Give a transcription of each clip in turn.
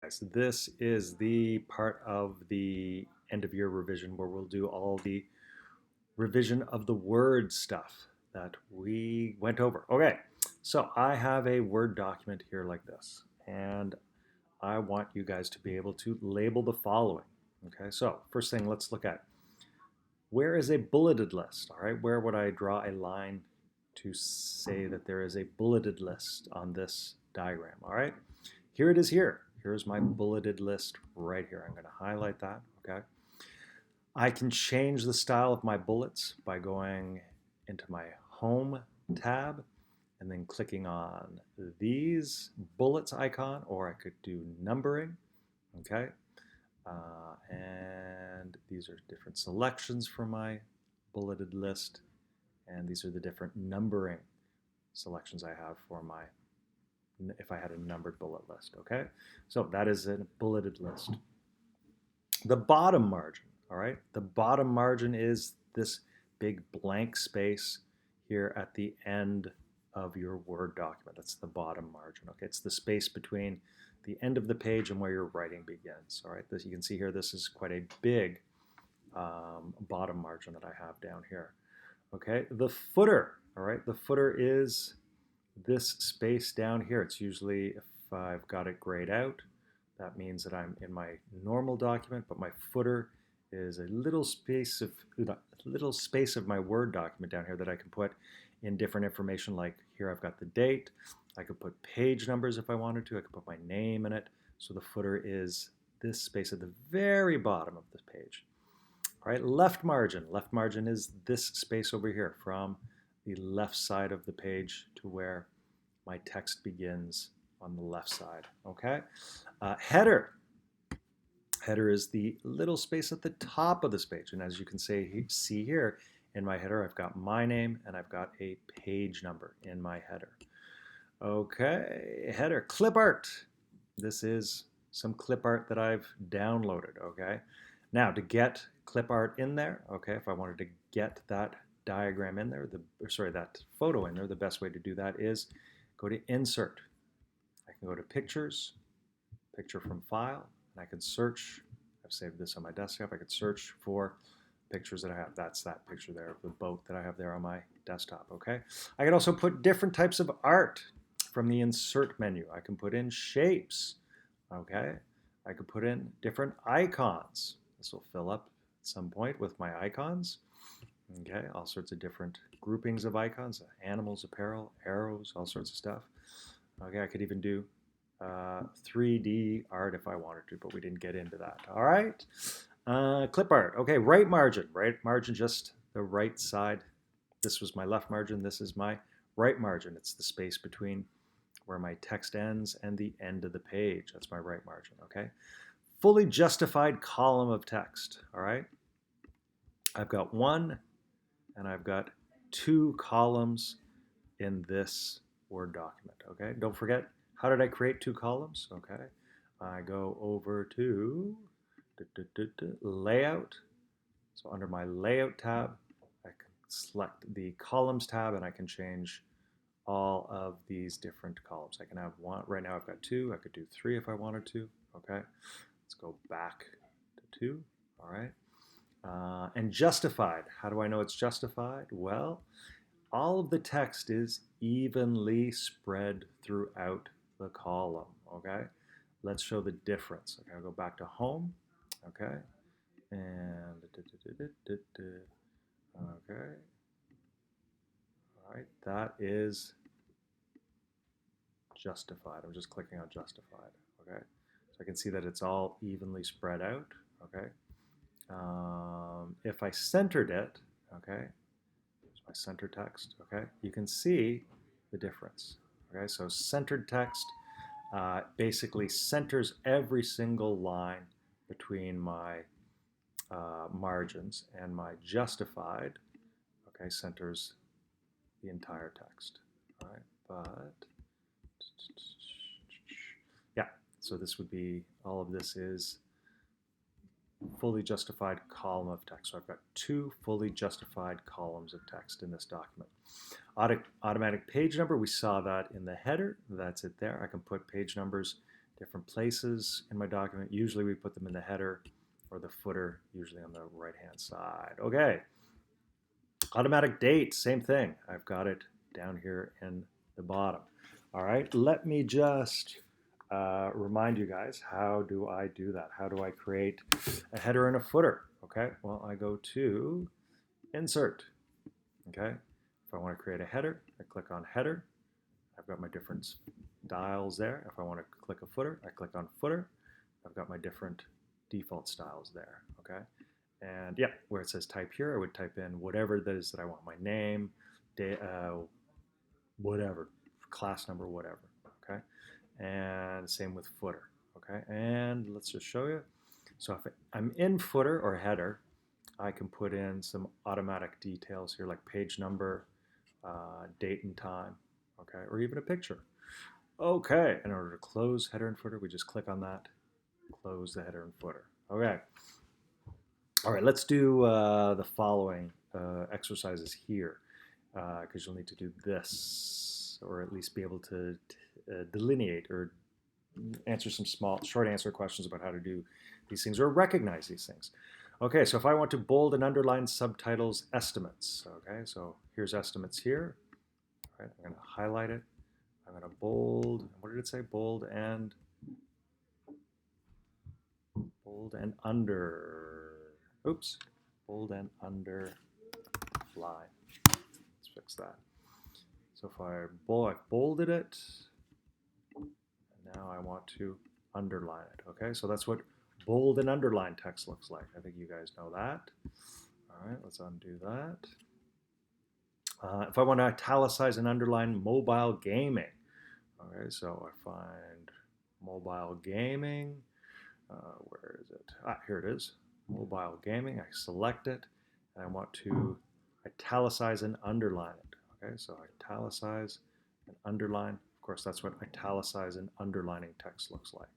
So this is the part of the end of year revision where we'll do all the revision of the Word stuff that we went over. Okay, so I have a Word document here like this, and I want you guys to be able to label the following. Okay, so first thing, let's look at where is a bulleted list? All right, where would I draw a line to say that there is a bulleted list on this diagram? All right, here it is here. Here's my bulleted list right here. I'm going to highlight that, okay? I can change the style of my bullets by going into my Home tab and then clicking on these bullets icon, or I could do numbering, okay? And these are different selections from my bulleted list, and these are the different numbering selections I have for my if I had a numbered bullet list, okay? So that is a bulleted list. The bottom margin, all right? The bottom margin is this big blank space here at the end of your Word document. That's the bottom margin, okay? It's the space between the end of the page and where your writing begins, all right? This, you can see here, this is quite a big bottom margin that I have down here, okay? The footer, all right? The footer is this space down here. It's usually, if I've got it grayed out, that means that I'm in my normal document, but my footer is a little space of my Word document down here that I can put in different information. Like here, I've got the date. I could put page numbers if I wanted to. I could put my name in it. So the footer is this space at the very bottom of this page. All right, left margin. Left margin is this space over here from the left side of the page to where my text begins on the left side, okay? Header. Header is the little space at the top of this page. And as you can see here in my header, I've got my name and I've got a page number in my header. Okay, header. Clip art. This is some clip art that I've downloaded, okay? Now, to get clip art in there, okay, if I wanted to get that diagram in there, that photo in there, the best way to do that is go to Insert. I can go to Pictures, Picture from File, and I can search. I've saved this on my desktop. I could search for pictures that I have. That's that picture there of the boat that I have there on my desktop, okay? I can also put different types of art from the Insert menu. I can put in shapes, okay? I could put in different icons. This will fill up at some point with my icons. Okay, all sorts of different groupings of icons, animals, apparel, arrows, all sorts of stuff. Okay, I could even do 3D art if I wanted to, but we didn't get into that. All right, clip art. Okay, right margin, just the right side. This was my left margin, this is my right margin. It's the space between where my text ends and the end of the page. That's my right margin, okay? Fully justified column of text, all right? I've got one and I've got two columns in this Word document, okay? Don't forget, how did I create two columns? Okay, I go over to Layout. So under my Layout tab, I can select the Columns tab and I can change all of these different columns. I can have one, right now I've got two, I could do three if I wanted to, okay? Let's go back to two, all right? And justified, how do I know it's justified? Well, all of the text is evenly spread throughout the column, okay? Let's show the difference. Okay, I'll go back to home, okay? And, okay. All right, that is justified. I'm just clicking on justified, okay? So I can see that it's all evenly spread out, okay? If I centered it, okay, here's my center text, okay, you can see the difference, okay? So centered text basically centers every single line between my margins, and my justified, okay, centers the entire text, all right? But yeah, so this would be, all of this is fully justified column of text. So I've got two fully justified columns of text in this document. Automatic page number, we saw that in the header. That's it there. I can put page numbers different places in my document. Usually we put them in the header or the footer, usually on the right-hand side. Okay. Automatic date, same thing. I've got it down here in the bottom. All right, let me just remind you guys, how do I do that? How do I create a header and a footer? Okay, well, I go to Insert. Okay, if I want to create a header, I click on Header. I've got my different styles there. If I want to click a footer, I click on Footer. I've got my different default styles there. Okay, and yeah, where it says type here, I would type in whatever it is that I want, my name, whatever, class number, whatever. Okay, and same with footer. Okay, and let's just show you. So if I'm in footer or header, I can put in some automatic details here, like page number, date and time, okay, or even a picture. Okay, in order to close header and footer, we just click on that, close the header and footer. Okay. All right, let's do the following exercises here, because you'll need to do this, or at least be able to delineate or answer some small, short answer questions about how to do these things or recognize these things. Okay, so if I want to bold and underline subtitles estimates, okay, so here's estimates here. All right, I'm going to highlight it. I'm going to bold, what did it say? Bold and under, oops, bold and underline. Let's fix that. So if I bolded it, and now I want to underline it, okay? So that's what bold and underline text looks like. I think you guys know that. All right, let's undo that. If I want to italicize and underline mobile gaming, okay, so I find mobile gaming. Where is it? Here it is. Mobile gaming. I select it, and I want to italicize and underline it. Okay, so italicize and underline. Of course, that's what italicize and underlining text looks like.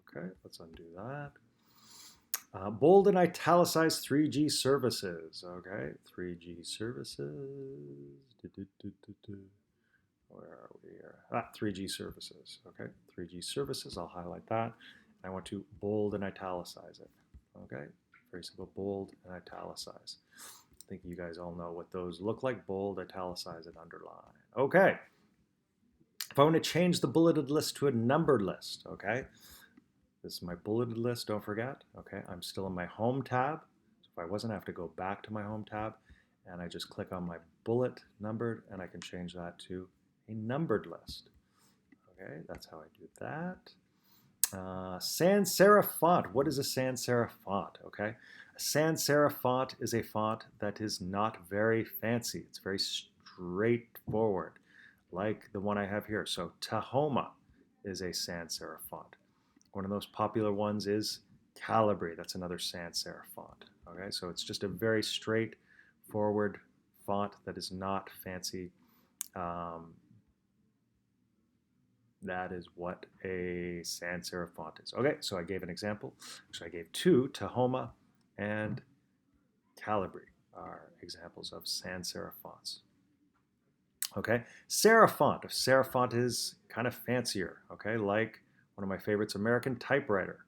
Okay, let's undo that. Bold and italicize 3G services. Okay, 3G services. Where are we here? 3G services. Okay, 3G services. I'll highlight that. I want to bold and italicize it. Okay, very simple, bold and italicize. I think you guys all know what those look like, bold, italicize, and underline. Okay, if I want to change the bulleted list to a numbered list, okay, this is my bulleted list, don't forget. Okay, I'm still in my home tab. So if I wasn't, I have to go back to my home tab, and I just click on my bullet numbered, and I can change that to a numbered list. Okay, that's how I do that. Sans serif font. What is a sans serif font? Okay, a sans serif font is a font that is not very fancy. It's very straightforward, like the one I have here. So Tahoma is a sans serif font. One of the most popular ones is Calibri. That's another sans serif font. Okay, so it's just a very straightforward font that is not fancy. That is what a sans serif font is. Okay, so I gave an example. So I gave two, Tahoma and Calibri are examples of sans serif fonts. Okay, serif font. A serif font is kind of fancier, okay, like one of my favorites, American Typewriter.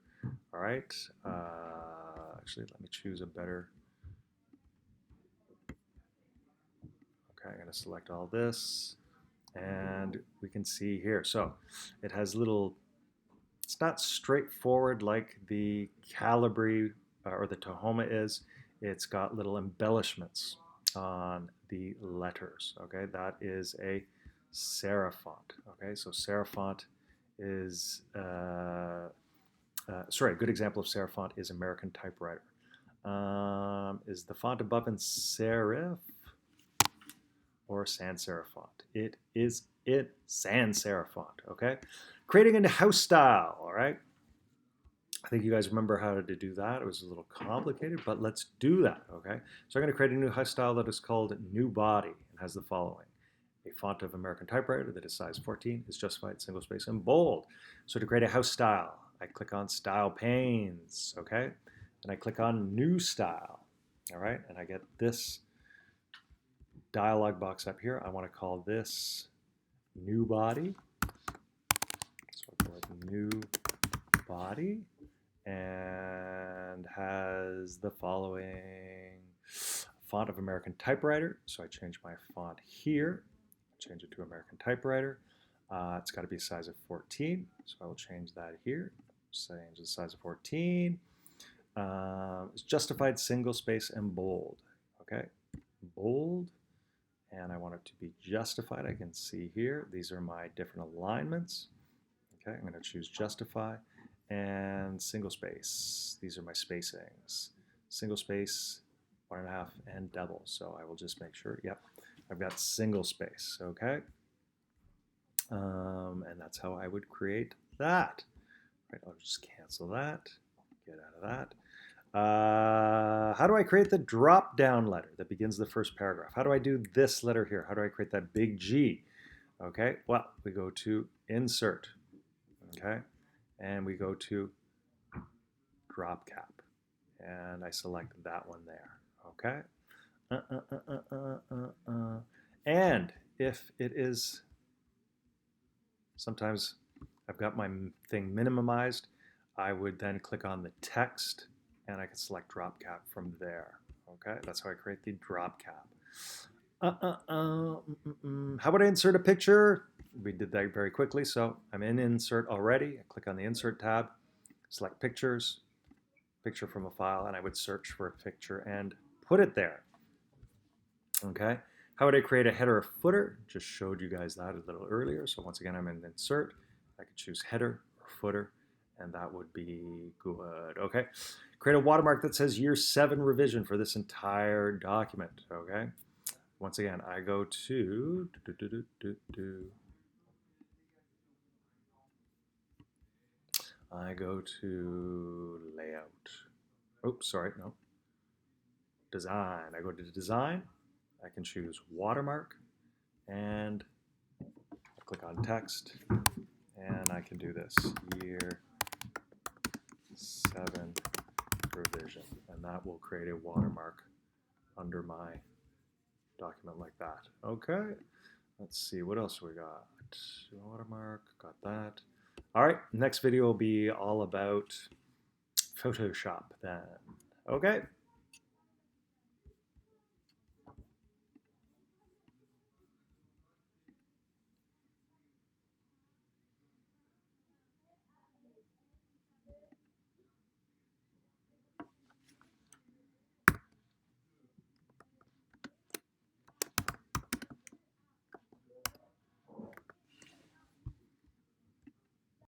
All right, actually, let me choose a better. Okay, I'm going to select all this. And we can see here, so it has little, it's not straightforward like the Calibri or the Tahoma is. It's got little embellishments on the letters, okay? That is a serif font, okay? So serif font is, sorry, a good example of serif font is American Typewriter. Is the font above in serif or sans serif font? It is sans serif font, okay? Creating a house style, all right? I think you guys remember how to do that. It was a little complicated, but let's do that, okay? So I'm going to create a new house style that is called New Body and has the following. A font of American Typewriter that is size 14 is justified, single space, and bold. So to create a house style, I click on Style Panes, okay? And I click on New Style, all right? And I get this dialog box up here. I want to call this New Body. So I go with new body and has the following font of American typewriter. So I change my font here, change it to American typewriter. It's got to be a size of 14, so I will change that here. Change the size of 14. It's justified single space and bold. Okay, bold, and I want it to be justified. I can see here, these are my different alignments. Okay, I'm going to choose justify and single space. These are my spacings. Single space, 1.5, and double. So I will just make sure, yep, I've got single space, okay? And that's how I would create that. Right, I'll just cancel that, get out of that. How do I create the drop-down letter that begins the first paragraph? How do I do this letter here? How do I create that big G? Okay, well, we go to Insert, okay? And we go to Drop Cap. And I select that one there, okay? And if it is, sometimes I've got my thing minimized, I would then click on the text and I can select drop cap from there. Okay, that's how I create the drop cap. How would I insert a picture? We did that very quickly, so I'm in Insert already. I click on the Insert tab, select Pictures, picture from a file, and I would search for a picture and put it there. Okay, how would I create a header or footer? Just showed you guys that a little earlier. So once again, I'm in Insert. I could choose header or footer, and that would be good. Okay, create a watermark that says year 7 revision for this entire document. Okay, once again, I go to layout. Oops, sorry, no. Design. I go to design. I can choose watermark, and I click on text, and I can do this, year 7 revision, and that will create a watermark under my document like that. Okay, let's see, what else we got? Watermark, got that. All right, next video will be all about Photoshop then. Okay.